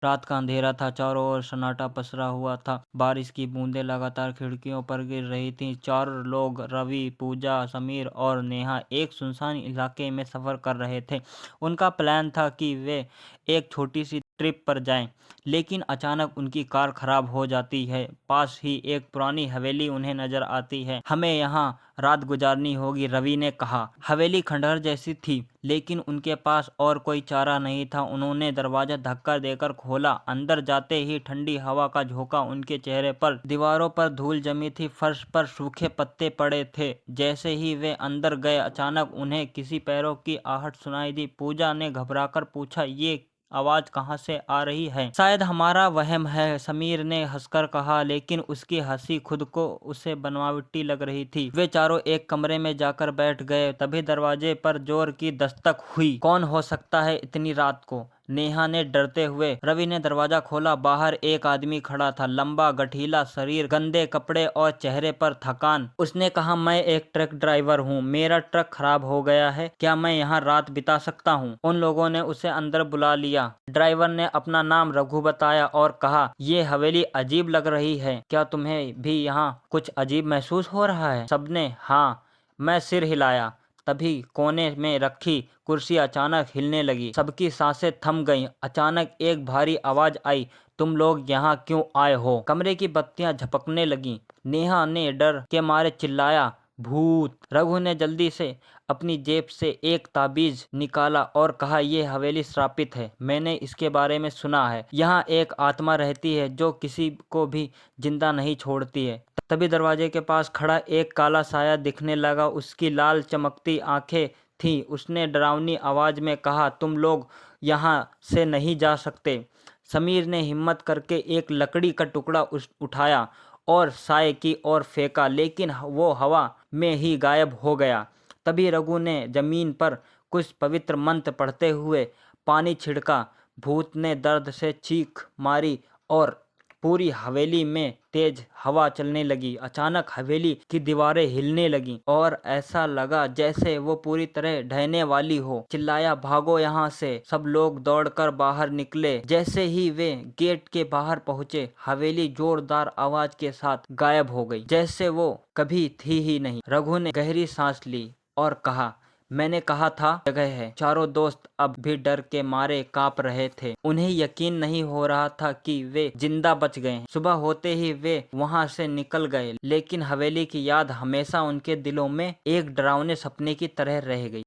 रात का अंधेरा था, चारों ओर सन्नाटा पसरा हुआ था। बारिश की बूंदें लगातार खिड़कियों पर गिर रही थीं। चारों लोग, रवि, पूजा, समीर और नेहा, एक सुनसान इलाके में सफ़र कर रहे थे। उनका प्लान था कि वे एक छोटी सी ट्रिप पर जाएं, लेकिन अचानक उनकी कार खराब हो जाती है। पास ही एक पुरानी हवेली उन्हें नजर आती है। हमें यहाँ रात गुजारनी होगी, रवि ने कहा। हवेली खंडहर जैसी थी, लेकिन उनके पास और कोई चारा नहीं था। उन्होंने दरवाजा धक्का देकर खोला। अंदर जाते ही ठंडी हवा का झोंका उनके चेहरे पर। दीवारों पर धूल जमी थी, फर्श पर सूखे पत्ते पड़े थे। जैसे ही वे अंदर गए, अचानक उन्हें किसी पैरों की आहट सुनाई दी। पूजा ने घबराकर पूछा, ये आवाज कहाँ से आ रही है? शायद हमारा वहम है, समीर ने हंसकर कहा, लेकिन उसकी हंसी खुद को उसे बनावटी लग रही थी। वे चारों एक कमरे में जाकर बैठ गए। तभी दरवाजे पर जोर की दस्तक हुई। कौन हो सकता है इतनी रात को? नेहा ने डरते हुए। रवि ने दरवाजा खोला। बाहर एक आदमी खड़ा था, लंबा, गठीला शरीर, गंदे कपड़े और चेहरे पर थकान। उसने कहा, मैं एक ट्रक ड्राइवर हूँ, मेरा ट्रक खराब हो गया है, क्या मैं यहाँ रात बिता सकता हूँ? उन लोगों ने उसे अंदर बुला लिया। ड्राइवर ने अपना नाम रघु बताया और कहा, ये हवेली अजीब लग रही है, क्या तुम्हें भी यहाँ कुछ अजीब महसूस हो रहा है? सबने हाँ मैं सिर हिलाया। तभी कोने में रखी कुर्सी अचानक हिलने लगी। सबकी सांसें थम गईं। अचानक एक भारी आवाज आई, तुम लोग यहाँ क्यों आए हो? कमरे की बत्तियां झपकने लगीं। नेहा ने डर के मारे चिल्लाया, भूत! रघु ने जल्दी से अपनी जेब से एक ताबीज निकाला और कहा, यह हवेली श्रापित है, मैंने इसके बारे में सुना है। यहाँ एक आत्मा रहती है जो किसी को भी जिंदा नहीं छोड़ती है। तभी दरवाजे के पास खड़ा एक काला साया दिखने लगा। उसकी लाल चमकती आंखें थीं। उसने डरावनी आवाज में कहा, तुम लोग यहाँ से नहीं जा सकते। समीर ने हिम्मत करके एक लकड़ी का टुकड़ा उठाया और साये की ओर फेंका, लेकिन वो हवा में ही गायब हो गया। तभी रघु ने जमीन पर कुछ पवित्र मंत्र पढ़ते हुए पानी छिड़का। भूत ने दर्द से चीख मारी और पूरी हवेली में तेज हवा चलने लगी। अचानक हवेली की दीवारें हिलने लगीं और ऐसा लगा जैसे वो पूरी तरह ढहने वाली हो। चिल्लाया, भागो यहाँ से! सब लोग दौड़कर बाहर निकले। जैसे ही वे गेट के बाहर पहुंचे, हवेली जोरदार आवाज के साथ गायब हो गई, जैसे वो कभी थी ही नहीं। रघु ने गहरी सांस ली और कहा, मैंने कहा था जगह है। चारों दोस्त अब भी डर के मारे कांप रहे थे। उन्हें यकीन नहीं हो रहा था कि वे जिंदा बच गए हैं। सुबह होते ही वे वहां से निकल गए, लेकिन हवेली की याद हमेशा उनके दिलों में एक डरावने सपने की तरह रह गई।